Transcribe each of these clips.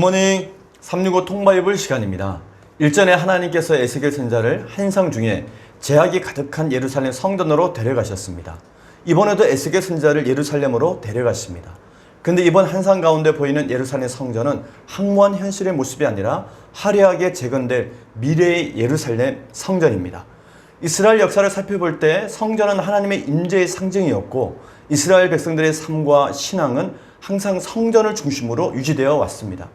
굿모닝 365 통바이블 시간입니다. 일전에 하나님께서 에스겔 선지자를 환상 중에 제약이 가득한 예루살렘 성전으로 데려가셨습니다. 이번에도 에스겔 선지자를 예루살렘으로 데려갔습니다. 근데 이번 환상 가운데 보이는 예루살렘 성전은 황무한 현실의 모습이 아니라 화려하게 재건될 미래의 예루살렘 성전입니다. 이스라엘 역사를 살펴볼 때 성전은 하나님의 임재의 상징이었고 이스라엘 백성들의 삶과 신앙은 항상 성전을 중심으로 유지되어 왔습니다.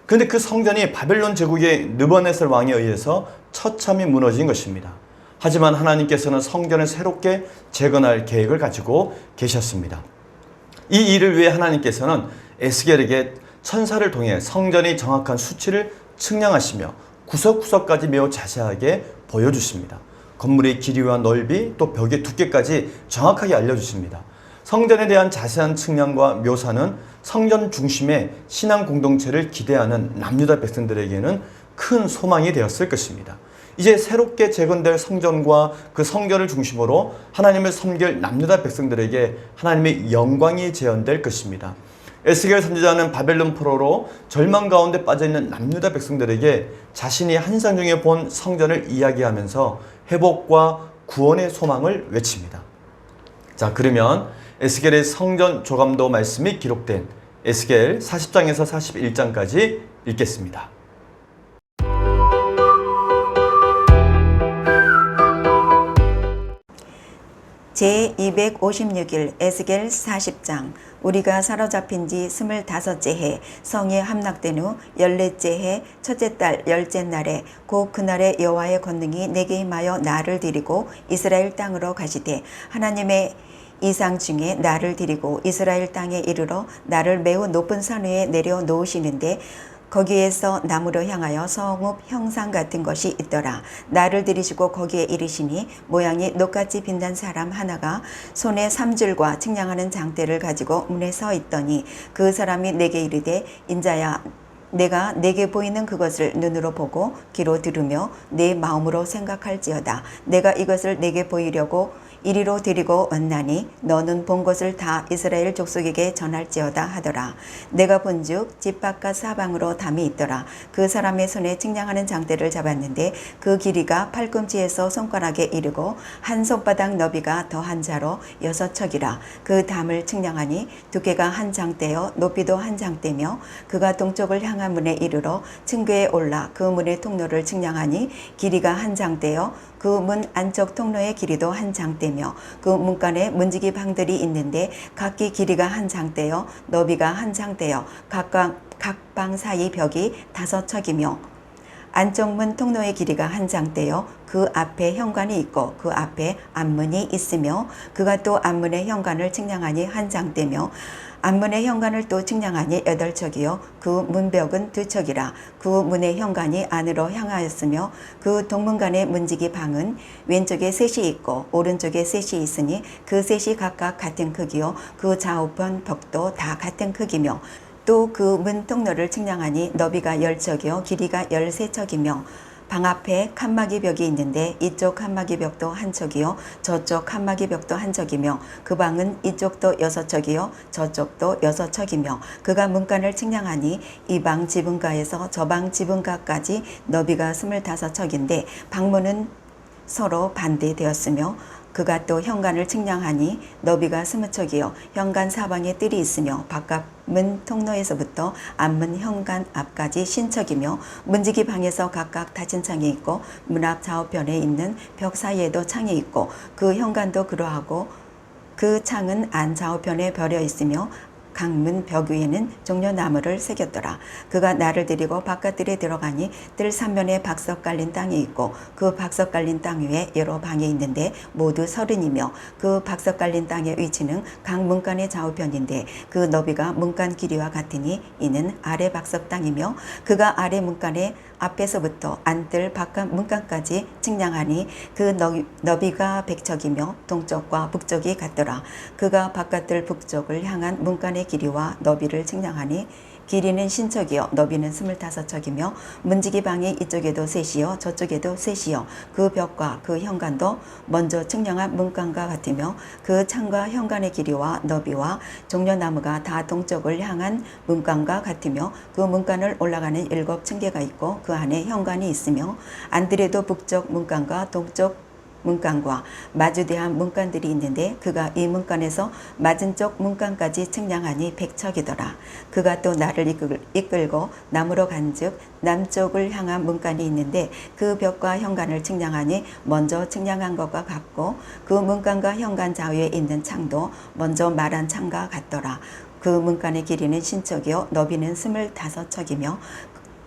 그런데 그 성전이 바벨론 제국의 느부갓네살 왕에 의해서 처참히 무너진 것입니다. 하지만 하나님께서는 성전을 새롭게 재건할 계획을 가지고 계셨습니다. 이 일을 위해 하나님께서는 에스겔에게 천사를 통해 성전의 정확한 수치를 측량하시며 구석구석까지 매우 자세하게 보여주십니다. 건물의 길이와 넓이 또 벽의 두께까지 정확하게 알려주십니다. 성전에 대한 자세한 측량과 묘사는 성전 중심의 신앙 공동체를 기대하는 남유다 백성들에게는 큰 소망이 되었을 것입니다. 이제 새롭게 재건될 성전과 그 성전을 중심으로 하나님을 섬길 남유다 백성들에게 하나님의 영광이 재현될 것입니다. 에스겔 선지자는 바벨론 포로로 절망 가운데 빠져있는 남유다 백성들에게 자신이 환상 중에 본 성전을 이야기하면서 회복과 구원의 소망을 외칩니다. 자, 그러면 에스겔의 성전 조감도 말씀이 기록된 에스겔 40장에서 41장까지 읽겠습니다. 제256일 에스겔 40장. 우리가 사로잡힌 지 25째 해 성에 함락된 후 14째 해 첫째 달 10째 날에 곧 그날에 여호와의 권능이 내게 임하여 나를 데리고 이스라엘 땅으로 가시되 하나님의 이상 중에 나를 데리고 이스라엘 땅에 이르러 나를 매우 높은 산 위에 내려 놓으시는데 거기에서 나무로 향하여 성읍 형상 같은 것이 있더라. 나를 들이시고 거기에 이르시니 모양이 녹같이 빛난 사람 하나가 손에 삼줄과 측량하는 장대를 가지고 문에 서 있더니 그 사람이 내게 이르되 인자야 내가 내게 보이는 그것을 눈으로 보고 귀로 들으며 내 마음으로 생각할지어다. 내가 이것을 내게 보이려고 이리로 데리고 왔나니 너는 본 것을 다 이스라엘 족속에게 전할지어다 하더라. 내가 본즉 집 바깥 사방으로 담이 있더라. 그 사람의 손에 측량하는 장대를 잡았는데 그 길이가 팔꿈치에서 손가락에 이르고 한 손바닥 너비가 더한 자로 6척이라. 그 담을 측량하니 두께가 한 장대요 높이도 한 장대며 그가 동쪽을 향한 문에 이르러 층계에 올라 그 문의 통로를 측량하니 길이가 한 장대요 그 문 안쪽 통로의 길이도 한 장대며 그 문간에 문지기 방들이 있는데 각기 길이가 한 장대요 너비가 한 장대요 각각 각 방 사이 벽이 5척이며 안쪽 문 통로의 길이가 한 장대요 그 앞에 현관이 있고 그 앞에 앞문이 있으며 그가 또 앞문의 현관을 측량하니 한 장대며 앞문의 현관을 또 측량하니 8척이요 그 문벽은 2척이라. 그 문의 현관이 안으로 향하였으며 그 동문간의 문지기 방은 왼쪽에 셋이 있고 오른쪽에 셋이 있으니 그 셋이 각각 같은 크기요 그 좌우편 벽도 다 같은 크기며 또 그 문 통로를 측량하니 너비가 10척이요 길이가 13척이며 방 앞에 칸막이 벽이 있는데 이쪽 칸막이 벽도 한 척이요 저쪽 칸막이 벽도 한 척이며 그 방은 이쪽도 6척이요 저쪽도 6척이며 그가 문간을 측량하니 이 방 지붕가에서 저 방 지붕가까지 너비가 25척인데 방문은 서로 반대되었으며 그가 또 현관을 측량하니 너비가 20척이요 현관 사방에 뜰이 있으며 바깥 문 통로에서부터 앞문 현관 앞까지 신척이며 문지기 방에서 각각 닫힌 창이 있고 문 앞 좌우편에 있는 벽 사이에도 창이 있고 그 현관도 그러하고 그 창은 안 좌우편에 벼려 있으며 강문 벽 위에는 종려나무를 새겼더라. 그가 나를 데리고 바깥뜰에 들어가니 뜰 3면에 박석 깔린 땅이 있고 그 박석 깔린 땅 위에 여러 방이 있는데 모두 30이며 그 박석 깔린 땅의 위치는 각 문간의 좌우편인데 그 너비가 문간 길이와 같으니 이는 아래 박석 땅이며 그가 아래 문간의 앞에서부터 안뜰 바깥 문간까지 측량하니 그 너비가 100척이며 동쪽과 북쪽이 같더라. 그가 바깥뜰 북쪽을 향한 문간의 길이와 너비를 측량하니 길이는 신척이요 너비는 25척이며 문지기 방이 이쪽에도 셋이요 저쪽에도 셋이요 그 벽과 그 현관도 먼저 측량한 문간과 같으며 그 창과 현관의 길이와 너비와 종려나무가 다 동쪽을 향한 문간과 같으며 그 문간을 올라가는 7층계가 있고 그 안에 현관이 있으며 안드레도 북쪽 문간과 동쪽 문간과 마주대한 문간들이 있는데 그가 이 문간에서 맞은쪽 문간까지 측량하니 100척이더라. 그가 또 나를 이끌고 남으로 간즉 남쪽을 향한 문간이 있는데 그 벽과 현관을 측량하니 먼저 측량한 것과 같고 그 문간과 현관 좌우에 있는 창도 먼저 말한 창과 같더라. 그 문간의 길이는 신척이요 너비는 25척이며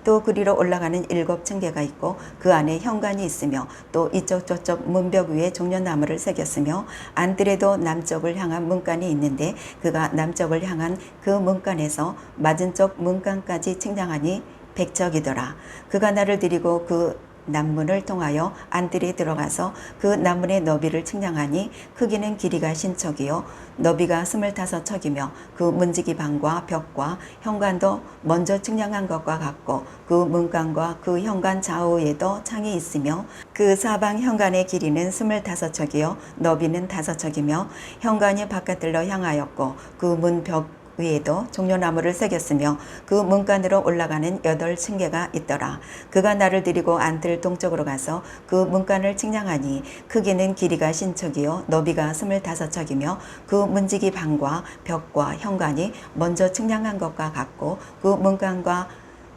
또 그리로 올라가는 7층계가 있고 그 안에 현관이 있으며 또 이쪽 저쪽 문벽 위에 종려나무를 새겼으며 안뜰에도 남쪽을 향한 문간이 있는데 그가 남쪽을 향한 그 문간에서 맞은쪽 문간까지 측량하니 100척이더라. 그가 나를 데리고 그 남문을 통하여 안뜰에 들어가서 그 남문의 너비를 측량하니 크기는 길이가 신척이요 너비가 25척이며 그 문지기 방과 벽과 현관도 먼저 측량한 것과 같고 그 문간과 그 현관 좌우에도 창이 있으며 그 사방 현관의 길이는 25척이요 너비는 5척이며 현관이 바깥들로 향하였고 그 문벽 위에도 종려나무를 새겼으며 그 문간으로 올라가는 8층계가 있더라. 그가 나를 데리고 안뜰 동쪽으로 가서 그 문간을 측량하니 크기는 길이가 신척이요 너비가 25척이며 그 문지기 방과 벽과 현관이 먼저 측량한 것과 같고 그 문간과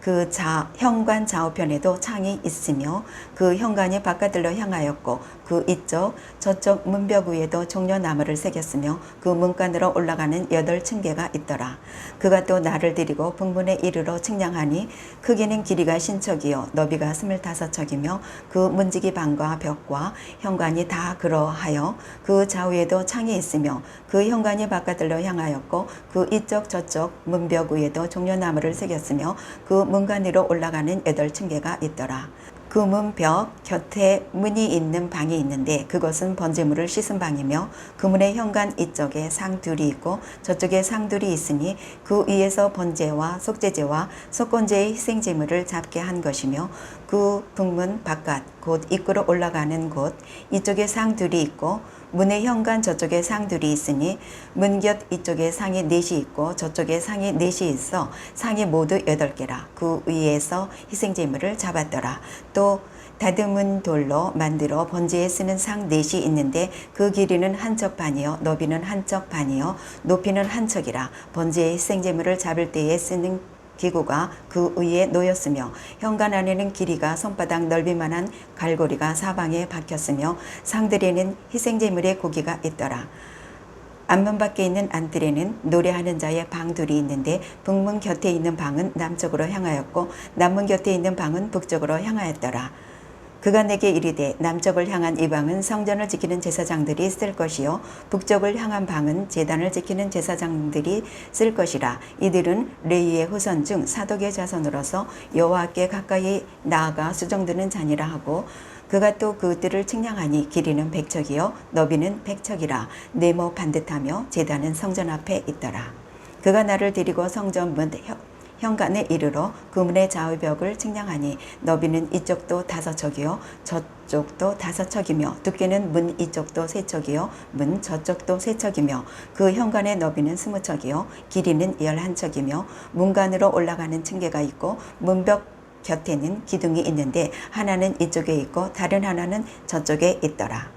그 현관 좌우편에도 창이 있으며 그 현관이 바깥들로 향하였고 그 이쪽 저쪽 문벽 위에도 종려나무를 새겼으며 그 문간으로 올라가는 8층계가 있더라. 그가 또 나를 데리고 북문에 이르러 측량하니 크기는 길이가 신척이요 너비가 25척이며 그 문지기 방과 벽과 현관이 다 그러하여 그 좌우에도 창이 있으며 그 현관이 바깥들로 향하였고 그 이쪽 저쪽 문벽 위에도 종려나무를 새겼으며 그 문간으로 올라가는 8층계가 있더라. 그 문벽 곁에 문이 있는 방이 있는데 그것은 번제물을 씻은 방이며 그 문의 현관 이쪽에 상 둘이 있고 저쪽에 상 둘이 있으니 그 위에서 번제와 속죄제와 속건제의 희생제물을 잡게 한 것이며 그 북문 바깥 곧 입구로 올라가는 곳 이쪽에 상 둘이 있고 문의 현관 저쪽에 상 둘이 있으니 문 곁 이쪽에 상이 4이 있고 저쪽에 상이 4이 있어 상이 모두 8개라. 그 위에서 희생제물을 잡았더라. 또 다듬은 돌로 만들어 번제에 쓰는 상 4이 있는데 그 길이는 한 척 반이요 너비는 한 척 반이요 높이는 한 척이라. 번제의 희생제물을 잡을 때에 쓰는 기구가 그 위에 놓였으며 현관 안에는 길이가 손바닥 넓이만한 갈고리가 사방에 박혔으며 상들에는 희생제물의 고기가 있더라. 안문 밖에 있는 안뜰에는 노래하는 자의 방 둘이 있는데 북문 곁에 있는 방은 남쪽으로 향하였고 남문 곁에 있는 방은 북쪽으로 향하였더라. 그가 내게 이르되 남쪽을 향한 이 방은 성전을 지키는 제사장들이 쓸 것이요 북쪽을 향한 방은 제단을 지키는 제사장들이 쓸 것이라. 이들은 레위의 후손 중 사독의 자손으로서 여호와께 가까이 나아가 수종드는 자니라 하고 그가 또 그들을 측량하니 길이는 100척이요 너비는 100척이라. 네모 반듯하며 제단은 성전 앞에 있더라. 그가 나를 데리고 성전 문 현관에 이르러 그 문의 좌우벽을 측량하니 너비는 이쪽도 5척이요 저쪽도 5척이며 두께는 문 이쪽도 3척이요 문 저쪽도 3척이며 그 현관의 너비는 20척이요 길이는 11척이며 문간으로 올라가는 층계가 있고 문벽 곁에는 기둥이 있는데 하나는 이쪽에 있고 다른 하나는 저쪽에 있더라.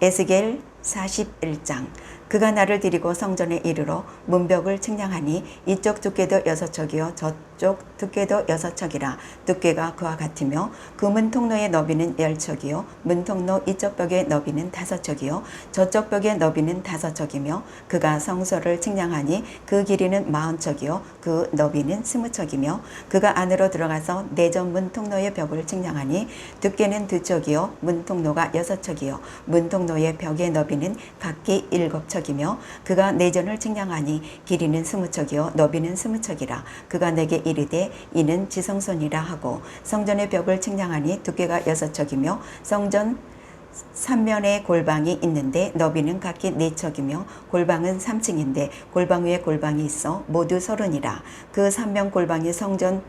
에스겔 41장. 그가 나를 데리고 성전에 이르러 문벽을 측량하니 이쪽 두께도 6척이요 저쪽 두께도 6척이라. 두께가 그와 같으며 그 문 통로의 너비는 10척이요 문 통로 이쪽 벽의 너비는 5척이요 저쪽 벽의 너비는 5척이며 그가 성소를 측량하니 그 길이는 40척이요 그 너비는 20척이며 그가 안으로 들어가서 내전 문 통로의 벽을 측량하니 두께는 2척이요 문 통로가 6척이요 문 통로의 벽의 너비는 각기 7척 이며 그가 내전을 측량하니 길이는 20척이요 너비는 20척이라. 그가 내게 이르되 이는 지성소니라 하고 성전의 벽을 측량하니 두께가 6척이며 성전 3면에 골방이 있는데 너비는 각기 4척이며 골방은 3층인데 골방 위에 골방이 있어 모두 30이라. 그 3면 골방이 성전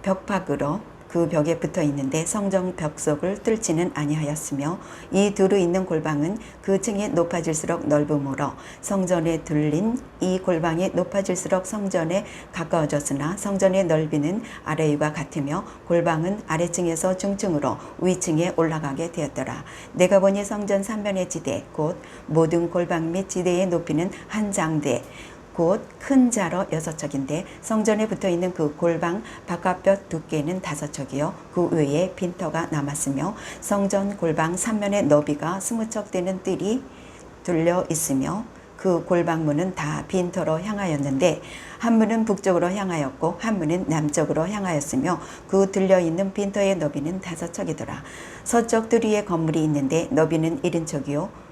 벽밖으로 그 벽에 붙어 있는데 성전 벽속을 뚫지는 아니하였으며 이 두루 있는 골방은 그 층이 높아질수록 넓음으로 성전에 둘린 이 골방이 높아질수록 성전에 가까워졌으나 성전의 넓이는 아래 위와 같으며 골방은 아래층에서 중층으로 위층에 올라가게 되었더라. 내가 보니 성전 3면의 지대 곧 모든 골방 및 지대의 높이는 한 장대 곧 큰 자로 6척인데 성전에 붙어있는 그 골방 바깥볕 두께는 5척이요 그 외에 빈터가 남았으며 성전 골방 3면의 너비가 20척 되는 뜰이 둘려 있으며 그 골방문은 다 빈터로 향하였는데 한 문은 북쪽으로 향하였고 한 문은 남쪽으로 향하였으며 그 들려있는 빈터의 너비는 5척이더라. 서쪽 뜰 위에 건물이 있는데 너비는 1인척이요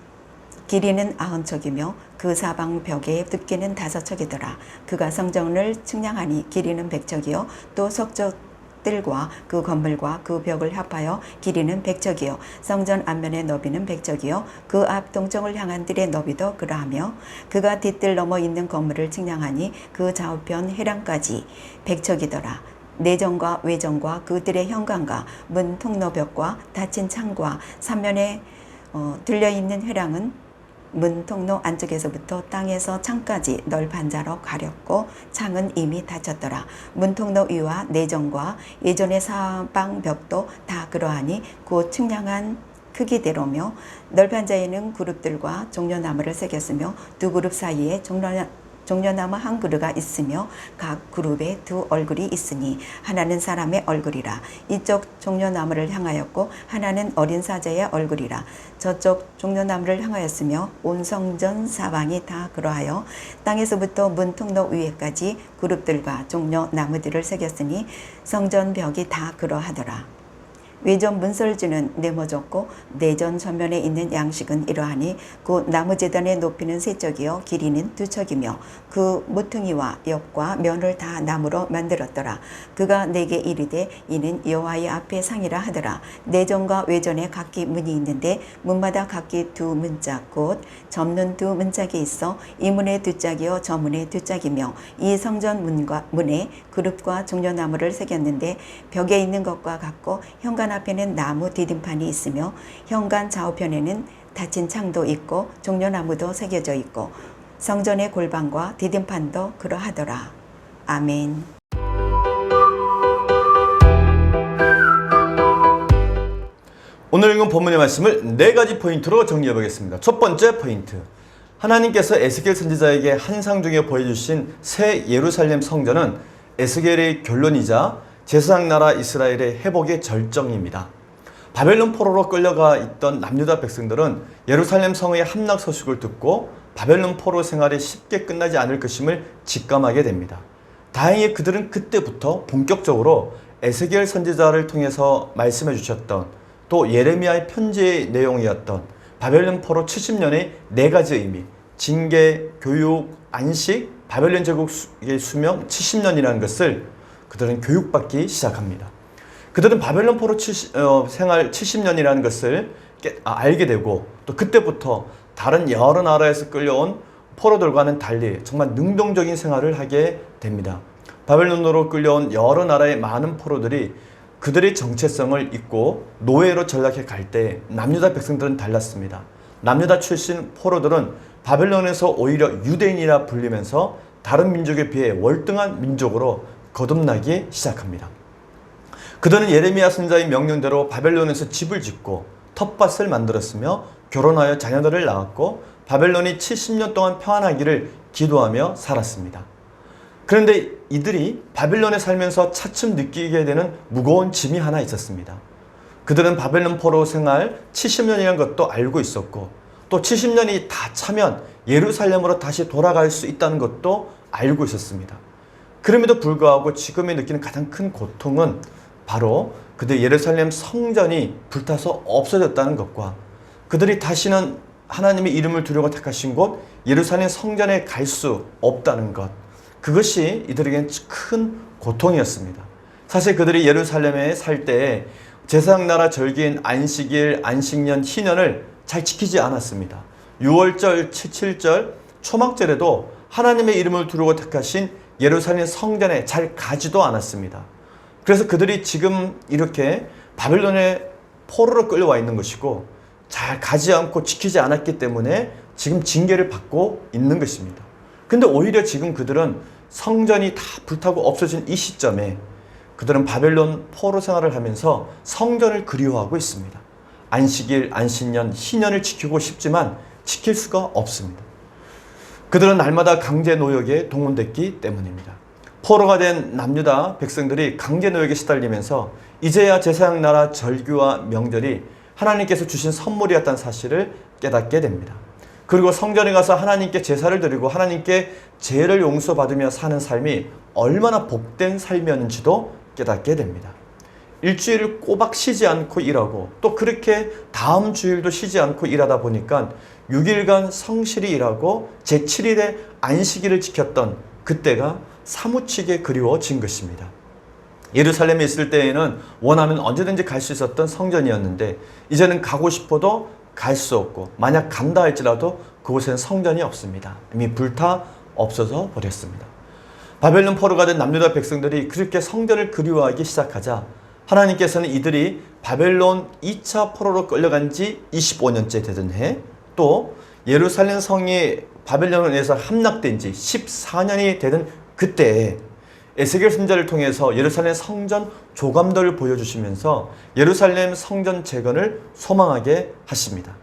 길이는 90척이며 그 사방 벽의 두께는 5척이더라. 그가 성전을 측량하니 길이는 100척이요 또 서쪽 뜰과 그 건물과 그 벽을 합하여 길이는 100척이요 성전 앞면의 너비는 100척이요 그 앞 동쪽을 향한 뜰의 너비도 그러하며 그가 뒷뜰 넘어 있는 건물을 측량하니 그 좌우편 해랑까지 100척이더라. 내정과 외정과 그 뜰의 현관과 문 통로벽과 닫힌 창과 3면에 들려있는 회랑은 문 통로 안쪽에서부터 땅에서 창까지 널판자로 가렸고 창은 이미 닫혔더라. 문 통로 위와 내정과 예전의 사방 벽도 다 그러하니 곧 측량한 크기대로며 널판자에는 그룹들과 종려나무를 새겼으며 두 그룹 사이에 종려나무 한 그루가 있으며 각 그룹에 두 얼굴이 있으니 하나는 사람의 얼굴이라. 이쪽 종려나무를 향하였고 하나는 어린 사자의 얼굴이라. 저쪽 종려나무를 향하였으며 온 성전 사방이 다 그러하여 땅에서부터 문 통로 위에까지 그룹들과 종려나무들을 새겼으니 성전 벽이 다 그러하더라. 외전 문설주는 네모졌고 내전 전면에 있는 양식은 이러하니 곧 나무제단의 높이는 3척이요 길이는 2척이며 그 모퉁이와 옆과 면을 다 나무로 만들었더라. 그가 내게 이르되 이는 여호와의 앞에 상이라 하더라. 내전과 외전에 각기 문이 있는데 문마다 각기 2문짝 곧 접는 2문짝이 있어 이 문에 2짝이요 저 문에 2짝이며 이 성전 문에 그룹과 종려나무를 새겼는데 벽에 있는 것과 같고 현관 앞에는 나무 디딤판이 있으며 현관 좌우편에는 닫힌 창도 있고 종려나무도 새겨져 있고 성전의 골방과 디딤판도 그러하더라. 아멘. 오늘 읽은 본문의 말씀을 4가지 포인트로 정리해 보겠습니다. 첫 번째 포인트. 하나님께서 에스겔 선지자에게 환상 중에 보여주신 새 예루살렘 성전은 에스겔의 결론이자 제사장 나라 이스라엘의 회복의 절정입니다. 바벨론 포로로 끌려가 있던 남유다 백성들은 예루살렘 성의 함락 소식을 듣고 바벨론 포로 생활이 쉽게 끝나지 않을 것임을 직감하게 됩니다. 다행히 그들은 그때부터 본격적으로 에스겔 선지자를 통해서 말씀해 주셨던 또 예레미야의 편지의 내용이었던 바벨론 포로 70년의 4가지 의미, 징계, 교육, 안식, 바벨론 제국의 수명 70년이라는 것을 그들은 교육받기 시작합니다. 그들은 바벨론 포로 생활 70년이라는 것을 알게 되고 또 그때부터 다른 여러 나라에서 끌려온 포로들과는 달리 정말 능동적인 생활을 하게 됩니다. 바벨론으로 끌려온 여러 나라의 많은 포로들이 그들의 정체성을 잊고 노예로 전락해 갈 때 남유다 백성들은 달랐습니다. 남유다 출신 포로들은 바벨론에서 오히려 유대인이라 불리면서 다른 민족에 비해 월등한 민족으로 거듭나기 시작합니다. 그들은 예레미야 선지자의 명령대로 바벨론에서 집을 짓고 텃밭을 만들었으며 결혼하여 자녀들을 낳았고 바벨론이 70년 동안 평안하기를 기도하며 살았습니다. 그런데 이들이 바벨론에 살면서 차츰 느끼게 되는 무거운 짐이 하나 있었습니다. 그들은 바벨론 포로 생활 70년이라는 것도 알고 있었고 또 70년이 다 차면 예루살렘으로 다시 돌아갈 수 있다는 것도 알고 있었습니다. 그럼에도 불구하고 지금에 느끼는 가장 큰 고통은 바로 그들 예루살렘 성전이 불타서 없어졌다는 것과 그들이 다시는 하나님의 이름을 두려고 택하신 곳 예루살렘 성전에 갈 수 없다는 것, 그것이 이들에게는 큰 고통이었습니다. 사실 그들이 예루살렘에 살 때 제사장 나라 절기인 안식일, 안식년, 희년을 잘 지키지 않았습니다. 6월절, 7절, 초막절에도 하나님의 이름을 두르고 택하신 예루살렘 성전에 잘 가지도 않았습니다. 그래서 그들이 지금 이렇게 바벨론의 포로로 끌려와 있는 것이고 잘 가지 않고 지키지 않았기 때문에 지금 징계를 받고 있는 것입니다. 근데 오히려 지금 그들은 성전이 다 불타고 없어진 이 시점에 그들은 바벨론 포로 생활을 하면서 성전을 그리워하고 있습니다. 안식일, 안식년, 희년을 지키고 싶지만 지킬 수가 없습니다. 그들은 날마다 강제 노역에 동원됐기 때문입니다. 포로가 된 남유다 백성들이 강제 노역에 시달리면서 이제야 제사장 나라 절규와 명절이 하나님께서 주신 선물이었다는 사실을 깨닫게 됩니다. 그리고 성전에 가서 하나님께 제사를 드리고 하나님께 죄를 용서받으며 사는 삶이 얼마나 복된 삶이었는지도 깨닫게 됩니다. 일주일을 꼬박 쉬지 않고 일하고 또 그렇게 다음 주일도 쉬지 않고 일하다 보니까 6일간 성실히 일하고 제7일에 안식일을 지켰던 그때가 사무치게 그리워진 것입니다. 예루살렘에 있을 때에는 원하면 언제든지 갈 수 있었던 성전이었는데 이제는 가고 싶어도 갈 수 없고 만약 간다 할지라도 그곳에는 성전이 없습니다. 이미 불타 없어져 버렸습니다. 바벨론 포로가 된 남유다 백성들이 그렇게 성전을 그리워하기 시작하자 하나님께서는 이들이 바벨론 2차 포로로 끌려간 지 25년째 되던 해, 또 예루살렘 성이 바벨론에 의해서 함락된 지 14년이 되던 그때에 에스겔 선지자를 통해서 예루살렘 성전 조감도를 보여주시면서 예루살렘 성전 재건을 소망하게 하십니다.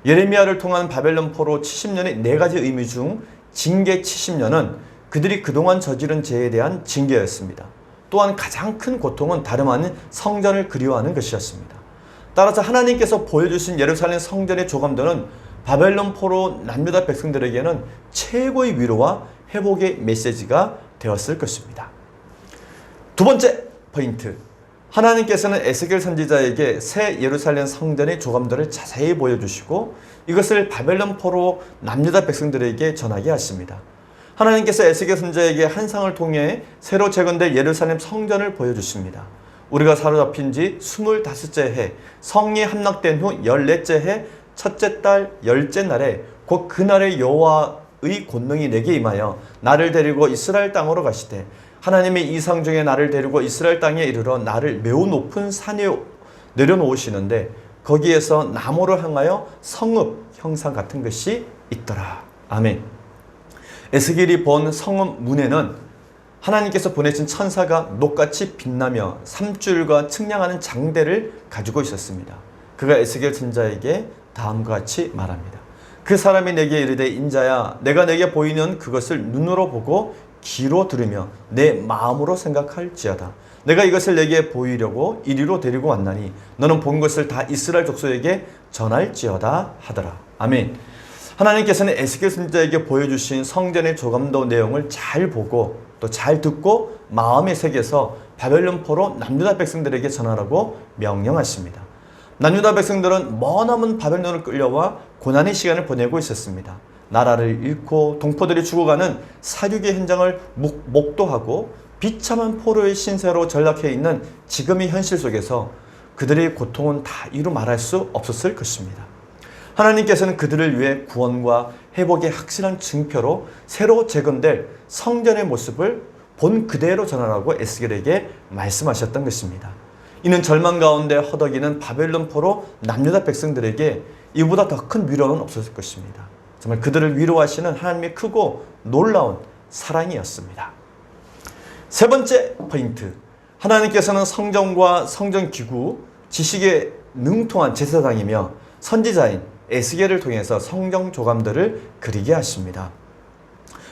예레미야를 통한 바벨론 포로 70년의 4가지 의미 중 징계 70년은 그들이 그동안 저지른 죄에 대한 징계였습니다. 또한 가장 큰 고통은 다름 아닌 성전을 그리워하는 것이었습니다. 따라서 하나님께서 보여주신 예루살렘 성전의 조감도는 바벨론 포로 남유다 백성들에게는 최고의 위로와 회복의 메시지가 되었을 것입니다. 두 번째 포인트. 하나님께서는 에스겔 선지자에게 새 예루살렘 성전의 조감도를 자세히 보여주시고 이것을 바벨론 포로 남유다 백성들에게 전하게 하십니다. 하나님께서 에스겔 선지자에게 한상을 통해 새로 재건될 예루살렘 성전을 보여주십니다. 우리가 사로잡힌 지 25째 해, 성이 함락된 후 14째 해, 첫째 달 10째 날에 곧 그날의 여호와의 권능이 내게 임하여 나를 데리고 이스라엘 땅으로 가시되 하나님의 이상 중에 나를 데리고 이스라엘 땅에 이르러 나를 매우 높은 산에 내려놓으시는데 거기에서 나무를 향하여 성읍 형상 같은 것이 있더라. 아멘. 에스겔이 본 성읍 문에는 하나님께서 보내신 천사가 녹같이 빛나며 삼줄과 측량하는 장대를 가지고 있었습니다. 그가 에스겔 선지자에게 다음과 같이 말합니다. 그 사람이 내게 이르되 인자야 내가 내게 보이는 그것을 눈으로 보고 귀로 들으며 내 마음으로 생각할지어다. 내가 이것을 내게 보이려고 이리로 데리고 왔나니 너는 본 것을 다 이스라엘 족속에게 전할지어다 하더라. 아멘. 하나님께서는 에스겔 선지자에게 보여주신 성전의 조감도 내용을 잘 보고 또 잘 듣고 마음에 새겨서 바벨론 포로 남유다 백성들에게 전하라고 명령하십니다. 남유다 백성들은 머나먼 바벨론을 끌려와 고난의 시간을 보내고 있었습니다. 나라를 잃고 동포들이 죽어가는 사륙의 현장을 목도하고 비참한 포로의 신세로 전락해 있는 지금의 현실 속에서 그들의 고통은 다 이루 말할 수 없었을 것입니다. 하나님께서는 그들을 위해 구원과 회복의 확실한 증표로 새로 재건될 성전의 모습을 본 그대로 전하라고 에스겔에게 말씀하셨던 것입니다. 이는 절망 가운데 허덕이는 바벨론 포로 남유다 백성들에게 이보다 더 큰 위로는 없었을 것입니다. 정말 그들을 위로하시는 하나님의 크고 놀라운 사랑이었습니다. 세 번째 포인트. 하나님께서는 성전과 성전기구, 지식에 능통한 제사장이며 선지자인 에스겔을 통해서 성전 조감도를 그리게 하십니다.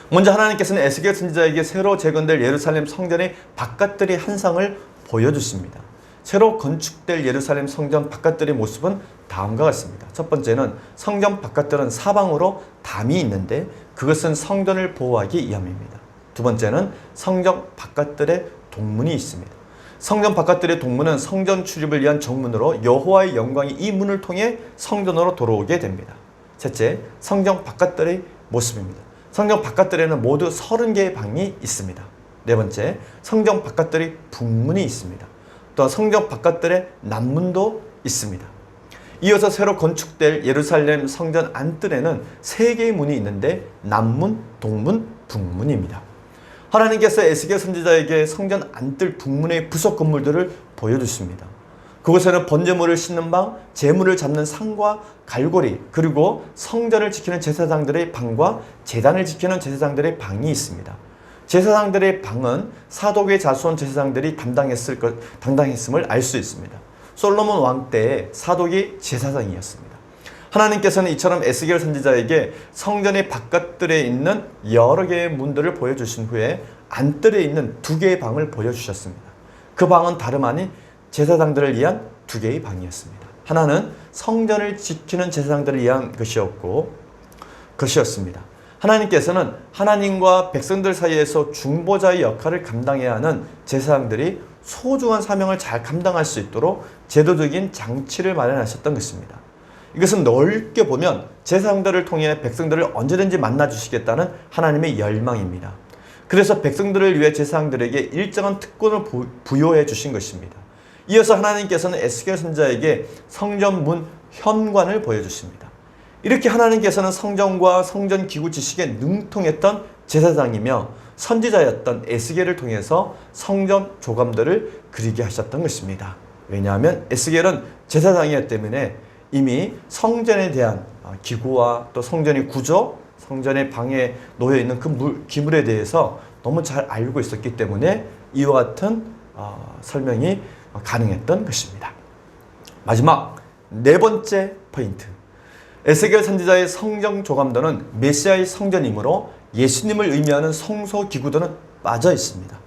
먼저 하나님께서는 에스겔 선지자에게 새로 재건될 예루살렘 성전의 바깥들의 한상을 보여주십니다. 새로 건축될 예루살렘 성전 바깥들의 모습은 다음과 같습니다. 첫 번째는 성전 바깥들은 사방으로 담이 있는데 그것은 성전을 보호하기 위함입니다. 두 번째는 성전 바깥들의 동문이 있습니다. 성전 바깥들의 동문은 성전 출입을 위한 정문으로 여호와의 영광이 이 문을 통해 성전으로 돌아오게 됩니다. 셋째, 성전 바깥들의 모습입니다. 성전 바깥들에는 모두 30개의 방이 있습니다. 네 번째, 성전 바깥들의 북문이 있습니다. 또 성전 바깥들의 남문도 있습니다. 이어서 새로 건축될 예루살렘 성전 안뜰에는 세 개의 문이 있는데 남문, 동문, 북문입니다. 하나님께서 에스겔 선지자에게 성전 안뜰 북문의 부속 건물들을 보여주십니다. 그곳에는 번제물을 싣는 방, 제물을 잡는 상과 갈고리, 그리고 성전을 지키는 제사장들의 방과 제단을 지키는 제사장들의 방이 있습니다. 제사장들의 방은 사독의 자손 제사장들이 담당했음을 알 수 있습니다. 솔로몬 왕 때의 사독이 제사장이었습니다. 하나님께서는 이처럼 에스겔 선지자에게 성전의 바깥들에 있는 여러 개의 문들을 보여주신 후에 안뜰에 있는 두 개의 방을 보여주셨습니다. 그 방은 다름 아닌 제사장들을 위한 두 개의 방이었습니다. 하나는 성전을 지키는 제사장들을 위한 것이었습니다. 하나님께서는 하나님과 백성들 사이에서 중보자의 역할을 감당해야 하는 제사장들이 소중한 사명을 잘 감당할 수 있도록 제도적인 장치를 마련하셨던 것입니다. 이것은 넓게 보면 제사장들을 통해 백성들을 언제든지 만나 주시겠다는 하나님의 열망입니다. 그래서 백성들을 위해 제사장들에게 일정한 특권을 부여해 주신 것입니다. 이어서 하나님께서는 에스겔 선지자에게 성전 문 현관을 보여주십니다. 이렇게 하나님께서는 성전과 성전 기구 지식에 능통했던 제사장이며 선지자였던 에스겔을 통해서 성전 조감들을 그리게 하셨던 것입니다. 왜냐하면 에스겔은 제사장이었기 때문에 이미 성전에 대한 기구와 또 성전의 구조, 성전의 방에 놓여 있는 그 기물에 대해서 너무 잘 알고 있었기 때문에 이와 같은 설명이 가능했던 것입니다. 마지막 네 번째 포인트. 에스겔 선지자의 성전 조감도는 메시아의 성전이므로 예수님을 의미하는 성소 기구들은 빠져 있습니다.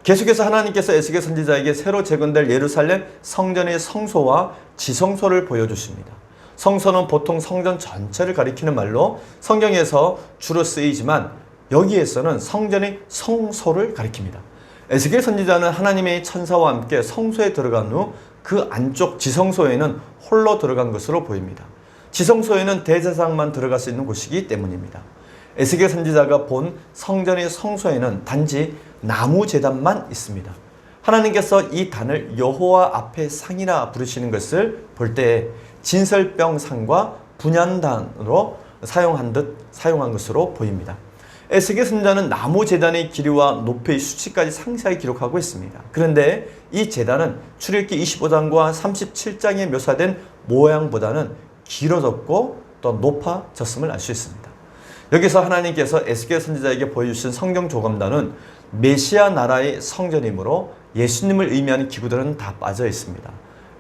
계속해서 하나님께서 에스겔 선지자에게 새로 재건될 예루살렘 성전의 성소와 지성소를 보여주십니다. 성소는 보통 성전 전체를 가리키는 말로 성경에서 주로 쓰이지만 여기에서는 성전의 성소를 가리킵니다. 에스겔 선지자는 하나님의 천사와 함께 성소에 들어간 후 그 안쪽 지성소에는 홀로 들어간 것으로 보입니다. 지성소에는 대제사장만 들어갈 수 있는 곳이기 때문입니다. 에스겔 선지자가 본 성전의 성소에는 단지 나무 제단만 있습니다. 하나님께서 이 단을 여호와 앞에 상이라 부르시는 것을 볼 때 진설병 상과 분향단으로 사용한 것으로 보입니다. 에스겔 선지자는 나무 제단의 길이와 높이의 수치까지 상세하게 기록하고 있습니다. 그런데 이 제단은 출애굽기 25장과 37장에 묘사된 모양보다는 길어졌고 또 높아졌음을 알 수 있습니다. 여기서 하나님께서 에스겔 선지자에게 보여주신 성경 조감단은 메시아 나라의 성전이므로 예수님을 의미하는 기구들은 다 빠져 있습니다.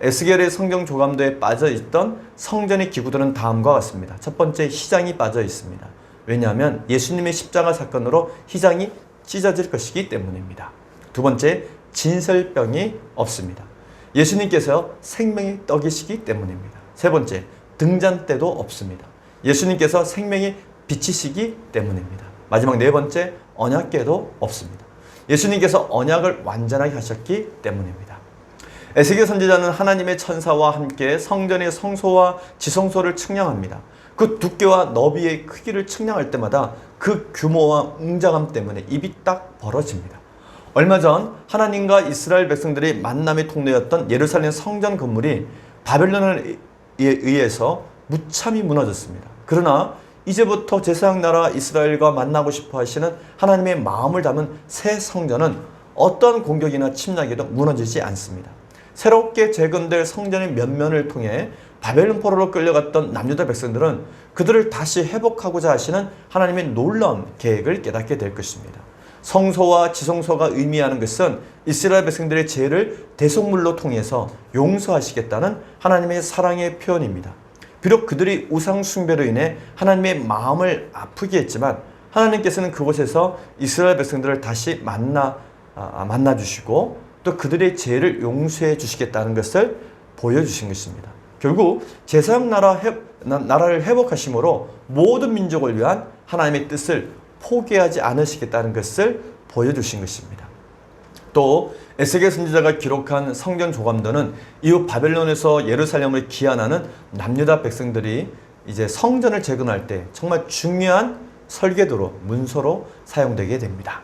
에스겔의 성경 조감도에 빠져 있던 성전의 기구들은 다음과 같습니다. 첫 번째, 휘장이 빠져 있습니다. 왜냐하면 예수님의 십자가 사건으로 휘장이 찢어질 것이기 때문입니다. 두 번째, 진설병이 없습니다. 예수님께서 생명의 떡이시기 때문입니다. 세 번째, 등잔대도 없습니다. 예수님께서 생명의 빛이시기 때문입니다. 마지막 네 번째, 언약궤도 없습니다. 예수님께서 언약을 완전하게 하셨기 때문입니다. 에스겔 선지자는 하나님의 천사와 함께 성전의 성소와 지성소를 측량합니다. 그 두께와 너비의 크기를 측량할 때마다 그 규모와 웅장함 때문에 입이 딱 벌어집니다. 얼마 전 하나님과 이스라엘 백성들이 만남의 통로였던 예루살렘 성전 건물이 바벨론에 의해서 무참히 무너졌습니다. 그러나 이제부터 제사장 나라 이스라엘과 만나고 싶어 하시는 하나님의 마음을 담은 새 성전은 어떤 공격이나 침략에도 무너지지 않습니다. 새롭게 재건될 성전의 면면을 통해 바벨론 포로로 끌려갔던 남유다 백성들은 그들을 다시 회복하고자 하시는 하나님의 놀라운 계획을 깨닫게 될 것입니다. 성소와 지성소가 의미하는 것은 이스라엘 백성들의 죄를 대속물로 통해서 용서하시겠다는 하나님의 사랑의 표현입니다. 비록 그들이 우상 숭배로 인해 하나님의 마음을 아프게 했지만 하나님께서는 그곳에서 이스라엘 백성들을 다시 만나 주시고 또 그들의 죄를 용서해 주시겠다는 것을 보여주신 것입니다. 결국 제사장 나라를 회복하심으로 모든 민족을 위한 하나님의 뜻을 포기하지 않으시겠다는 것을 보여주신 것입니다. 또 에스겔 선지자가 기록한 성전 조감도는 이후 바벨론에서 예루살렘을 귀환하는 남유다 백성들이 이제 성전을 재건할 때 정말 중요한 설계도로 문서로 사용되게 됩니다.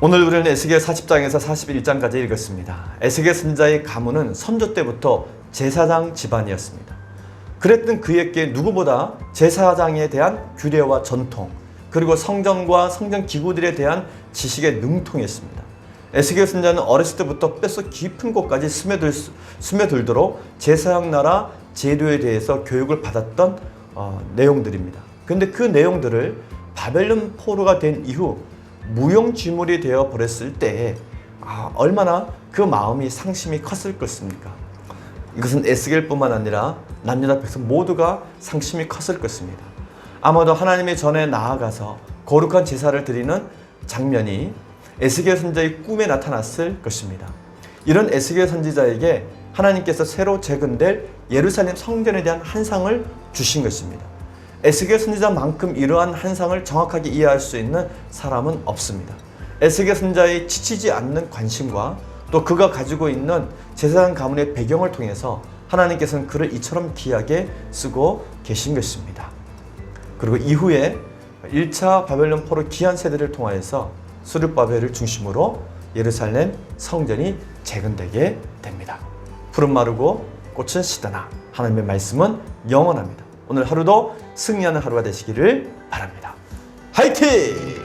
오늘 우리는 에스겔 40장에서 41장까지 읽었습니다. 에스겔 선지자의 가문은 선조 때부터 제사장 집안이었습니다. 그랬던 그에게 누구보다 제사장에 대한 규례와 전통, 그리고 성전과 성전 기구들에 대한 지식에 능통했습니다. 에스겔 선지자는 어렸을 때부터 뼛속 깊은 곳까지 스며들도록 제사장 나라 제도에 대해서 교육을 받았던 내용들입니다. 그런데 그 내용들을 바벨론 포로가 된 이후 무용지물이 되어 버렸을 때 얼마나 그 마음이 상심이 컸을 것입니까? 이것은 에스겔뿐만 아니라 남유다 백성 모두가 상심이 컸을 것입니다. 아마도 하나님의 전에 나아가서 거룩한 제사를 드리는 장면이 에스겔 선지자의 꿈에 나타났을 것입니다. 이런 에스겔 선지자에게 하나님께서 새로 재건될 예루살렘 성전에 대한 환상을 주신 것입니다. 에스겔 선지자만큼 이러한 환상을 정확하게 이해할 수 있는 사람은 없습니다. 에스겔 선지자의 지치지 않는 관심과 또 그가 가지고 있는 제사장 가문의 배경을 통해서 하나님께서는 그를 이처럼 귀하게 쓰고 계신 것입니다. 그리고 이후에 1차 바벨론 포로 귀한 세대를 통하여서 스룹바벨을 중심으로 예루살렘 성전이 재건되게 됩니다. 푸른 마르고 꽃은 시드나 하나님의 말씀은 영원합니다. 오늘 하루도 승리하는 하루가 되시기를 바랍니다. 화이팅!